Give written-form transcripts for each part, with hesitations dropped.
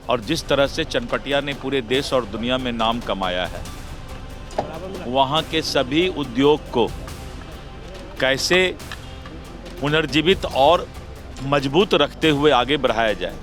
और जिस तरह से चनपटिया ने पूरे देश और दुनिया में नाम कमाया है, वहाँ के सभी उद्योग को कैसे पुनर्जीवित और मजबूत रखते हुए आगे बढ़ाया जाए,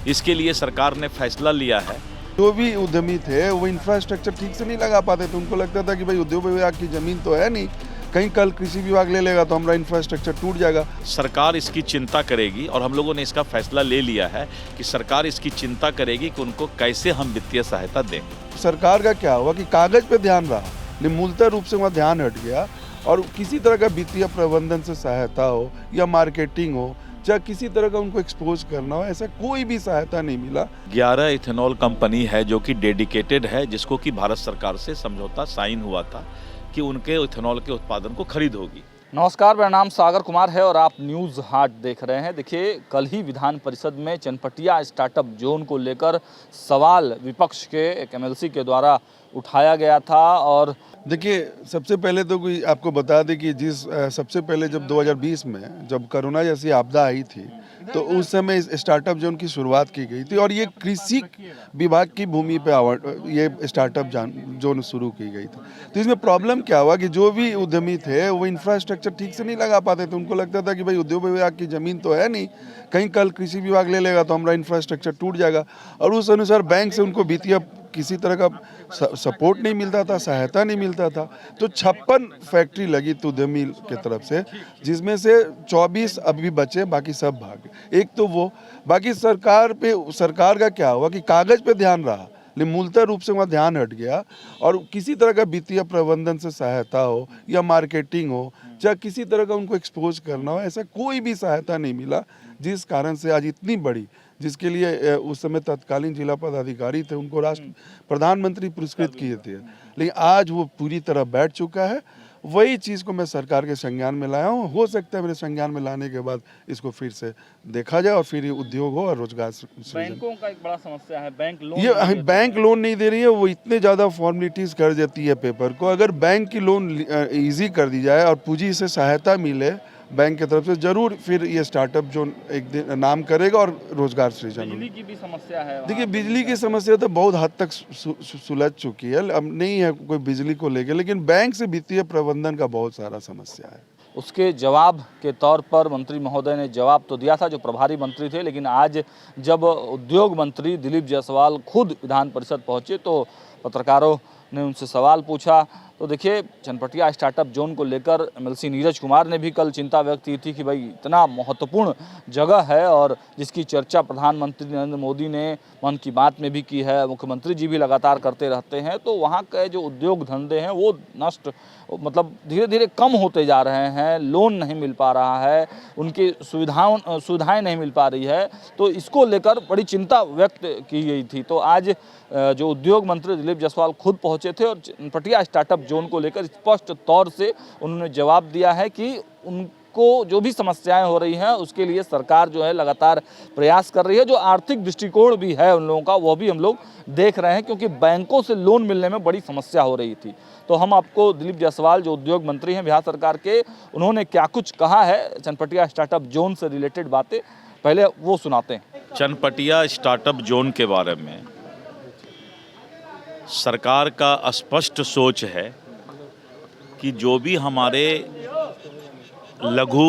इसके लिए सरकार ने फैसला लिया है। जो भी उद्यमी थे वो इंफ्रास्ट्रक्चर ठीक से नहीं लगा पाते थे। उनको लगता था कि भाई उद्योग विभाग की ज़मीन तो है नहीं, कहीं कल कृषि विभाग ले लेगा तो हमारा इंफ्रास्ट्रक्चर टूट जाएगा। सरकार इसकी चिंता करेगी और हम लोगों ने इसका फैसला ले लिया है कि सरकार इसकी चिंता करेगी कि उनको कैसे हम वित्तीय सहायता दें। सरकार का क्या हुआ कि कागज़ पे ध्यान रहा, लेकिन मूलतः रूप से वहाँ ध्यान हट गया और किसी तरह का वित्तीय प्रबंधन से सहायता हो या मार्केटिंग हो, चाहे किसी तरह का उनको एक्सपोज करना हो, ऐसा कोई भी सहायता नहीं मिला। 11 इथेनॉल कंपनी है जो कि डेडिकेटेड है, जिसको कि भारत सरकार से समझौता साइन हुआ था कि उनके इथेनॉल के उत्पादन को खरीद होगी। नमस्कार, मेरा नाम सागर कुमार है और आप न्यूज़ हाट देख रहे हैं। देखिए, कल ही विधान परिषद में चनपटिया स्टार्टअप जोन को लेकर सवाल विपक्ष के एक एमएलसी के द्वारा उठाया गया था। और देखिए, सबसे पहले तो कोई आपको बता दें कि सबसे पहले जब 2020 में जब कोरोना जैसी आपदा आई थी तो उस समय इस स्टार्टअप जोन की शुरुआत की गई थी और ये कृषि विभाग की भूमि पे ये स्टार्टअप जोन शुरू की गई थी। तो इसमें प्रॉब्लम क्या हुआ कि जो भी उद्यमी थे वो इंफ्रास्ट्रक्चर ठीक से नहीं लगा पाते थे। उनको लगता था कि भाई उद्योग विभाग की ज़मीन तो है नहीं, कहीं कल कृषि विभाग ले लेगा तो हमारा इंफ्रास्ट्रक्चर टूट जाएगा। और उस अनुसार बैंक से उनको वित्तीय किसी तरह का सपोर्ट नहीं मिलता था, सहायता नहीं मिलता था। तो 56 फैक्ट्री लगी थी उद्यमी की तरफ से, जिसमें से 24 अभी बचे, बाकी सब भाग गए। एक तो वो, बाकी सरकार का क्या हुआ कि कागज़ पे ध्यान रहा, लेकिन मूलतः रूप से वहाँ ध्यान हट गया और किसी तरह का वित्तीय प्रबंधन से सहायता हो या मार्केटिंग हो, चाहे किसी तरह का उनको एक्सपोज करना हो, ऐसा कोई भी सहायता नहीं मिला। जिस कारण से आज इतनी बड़ी, जिसके लिए उस समय तत्कालीन जिला पदाधिकारी थे, उनको प्रधानमंत्री पुरस्कृत किए थे, लेकिन आज वो पूरी तरह बैठ चुका है। वही चीज़ को मैं सरकार के संज्ञान में लाया हूँ। हो सकता है मेरे संज्ञान में लाने के बाद इसको फिर से देखा जाए और फिर ये उद्योग हो और रोजगार सृजन। बैंकों का एक बड़ा समस्या है, बैंक लोन नहीं दे रही है। वो इतने ज़्यादा फॉर्मेलिटीज़ कर देती है पेपर को। अगर बैंक की लोन ईजी कर दी जाए और पूंजी से सहायता मिले बैंक की तरफ से, जरूर फिर ये स्टार्टअप जो एक दिन नाम करेगा और रोजगार सृजन। बिजली की भी समस्या है। देखिए, बिजली की समस्या तो बहुत हद तक सुलझ चुकी है, अब नहीं है कोई बिजली को लेकर, लेकिन बैंक से वित्तीय प्रबंधन का बहुत सारा समस्या है। उसके जवाब के तौर पर मंत्री महोदय ने जवाब तो दिया था, जो प्रभारी मंत्री थे, लेकिन आज जब उद्योग मंत्री दिलीप जायसवाल खुद विधान परिषद पहुंचे तो पत्रकारों ने उनसे सवाल पूछा। तो देखिए, चनपटिया स्टार्टअप जोन को लेकर एमएलसी नीरज कुमार ने भी कल चिंता व्यक्त की थी कि भाई इतना महत्वपूर्ण जगह है और जिसकी चर्चा प्रधानमंत्री नरेंद्र मोदी ने मन की बात में भी की है, मुख्यमंत्री जी भी लगातार करते रहते हैं। तो वहाँ के जो उद्योग धंधे हैं वो मतलब धीरे धीरे कम होते जा रहे हैं, लोन नहीं मिल पा रहा है, उनकी सुविधाएं नहीं मिल पा रही है। तो इसको लेकर बड़ी चिंता व्यक्त की गई थी। तो आज जो उद्योग मंत्री दिलीप जायसवाल खुद पहुंचे थे और चनपटिया स्टार्टअप जोन को लेकर स्पष्ट तौर से उन्होंने जवाब दिया है कि उनको जो भी समस्याएं हो रही हैं उसके लिए सरकार जो है लगातार प्रयास कर रही है। जो आर्थिक दृष्टिकोण भी है उन लोगों का, वो भी हम लोग देख रहे हैं, क्योंकि बैंकों से लोन मिलने में बड़ी समस्या हो रही थी। तो हम आपको दिलीप जायसवाल जो उद्योग मंत्री हैं बिहार सरकार के, उन्होंने क्या कुछ कहा है चनपटिया स्टार्टअप जोन से रिलेटेड बातें, पहले वो सुनाते हैं। चनपटिया स्टार्टअप जोन के बारे में सरकार का स्पष्ट सोच है कि जो भी हमारे लघु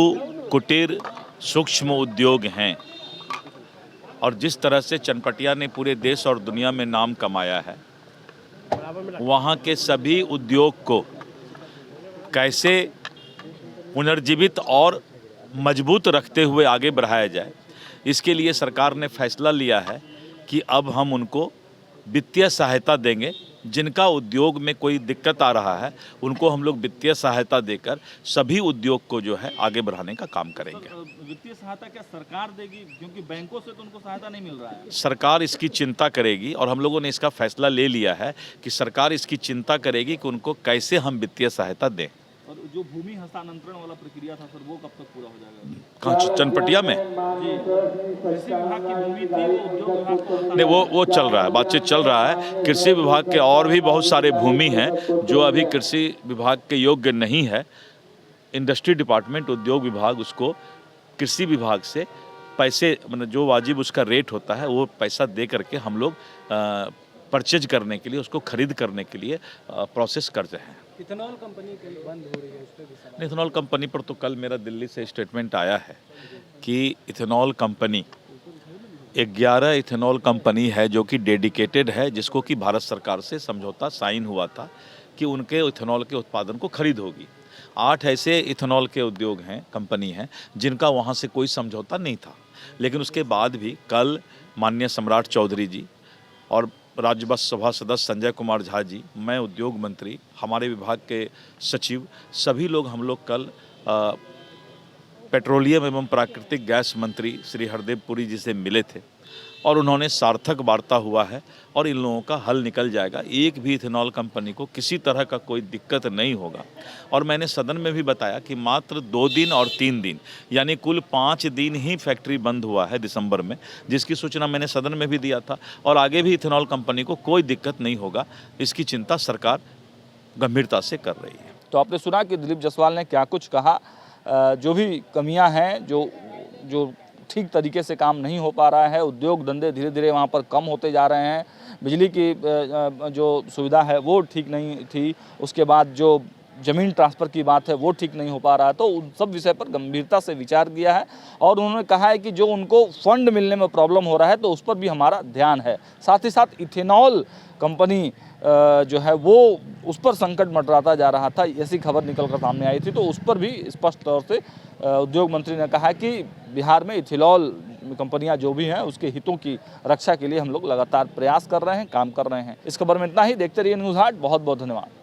कुटीर सूक्ष्म उद्योग हैं और जिस तरह से चनपटिया ने पूरे देश और दुनिया में नाम कमाया है, वहाँ के सभी उद्योग को कैसे पुनर्जीवित और मजबूत रखते हुए आगे बढ़ाया जाए, इसके लिए सरकार ने फैसला लिया है कि अब हम उनको वित्तीय सहायता देंगे। जिनका उद्योग में कोई दिक्कत आ रहा है उनको हम लोग वित्तीय सहायता देकर सभी उद्योग को जो है आगे बढ़ाने का काम करेंगे। वित्तीय सहायता क्या सरकार देगी, क्योंकि बैंकों से तो उनको सहायता नहीं मिल रहा है? सरकार इसकी चिंता करेगी और हम लोगों ने इसका फैसला ले लिया है कि सरकार इसकी चिंता करेगी कि उनको कैसे हम वित्तीय सहायता दें। और जो भूमि हस्तांतरण वाला प्रक्रिया था सर, वो कब तक पूरा हो जाएगा? कहाँ, चनपटिया में? कृषि विभाग की भूमि थी, वो उद्योग विभाग नहीं, वो चल रहा है, बातचीत चल रहा है। कृषि विभाग के और भी बहुत सारे भूमि हैं जो अभी कृषि विभाग के योग्य नहीं है। इंडस्ट्री डिपार्टमेंट, उद्योग विभाग उसको कृषि विभाग से पैसे मतलब जो वाजिब उसका रेट होता है वो पैसा दे करके हम लोग परचेज करने के लिए, उसको खरीद करने के लिए प्रोसेस करते हैं। इथेनॉल कंपनी बंद हो रही है, उस पर भी सवाल। इथेनॉल कंपनी पर तो कल मेरा दिल्ली से स्टेटमेंट आया है कि इथेनॉल कंपनी 11 इथेनॉल कंपनी है जो कि डेडिकेटेड है, जिसको कि भारत सरकार से समझौता साइन हुआ था कि उनके इथेनॉल के उत्पादन को खरीद होगी। 8 ऐसे इथेनॉल के उद्योग हैं, कंपनी हैं, जिनका वहाँ से कोई समझौता नहीं था। लेकिन उसके बाद भी कल माननीय सम्राट चौधरी जी और राज्यसभा सदस्य संजय कुमार झा जी, मैं उद्योग मंत्री, हमारे विभाग के सचिव, सभी लोग हम लोग कल पेट्रोलियम एवं प्राकृतिक गैस मंत्री श्री हरदीप पुरी जी से मिले थे और उन्होंने सार्थक वार्ता हुआ है और इन लोगों का हल निकल जाएगा। एक भी इथेनॉल कंपनी को किसी तरह का कोई दिक्कत नहीं होगा। और मैंने सदन में भी बताया कि मात्र 2 दिन और 3 दिन यानी कुल 5 दिन ही फैक्ट्री बंद हुआ है दिसंबर में, जिसकी सूचना मैंने सदन में भी दिया था। और आगे भी इथेनॉल कंपनी को कोई दिक्कत नहीं होगा, इसकी चिंता सरकार गंभीरता से कर रही है। तो आपने सुना कि दिलीप जायसवाल ने क्या कुछ कहा। जो भी कमियां हैं, जो ठीक तरीके से काम नहीं हो पा रहा है, उद्योग धंधे धीरे धीरे वहाँ पर कम होते जा रहे हैं, बिजली की जो सुविधा है वो ठीक नहीं थी, उसके बाद जो ज़मीन ट्रांसफ़र की बात है वो ठीक नहीं हो पा रहा है। तो उन सब विषय पर गंभीरता से विचार किया है और उन्होंने कहा है कि जो उनको फंड मिलने में प्रॉब्लम हो रहा है तो उस पर भी हमारा ध्यान है। साथ ही साथ इथेनॉल कंपनी जो है वो उस पर संकट मंडराता जा रहा था, ऐसी खबर निकल कर सामने आई थी। तो उस पर भी स्पष्ट तौर से उद्योग मंत्री ने कहा कि बिहार में इथेनॉल कंपनियां जो भी हैं उसके हितों की रक्षा के लिए हम लोग लगातार प्रयास कर रहे हैं, काम कर रहे हैं। इस खबर में इतना ही। देखते रहिए न्यूज़ 8। बहुत बहुत धन्यवाद।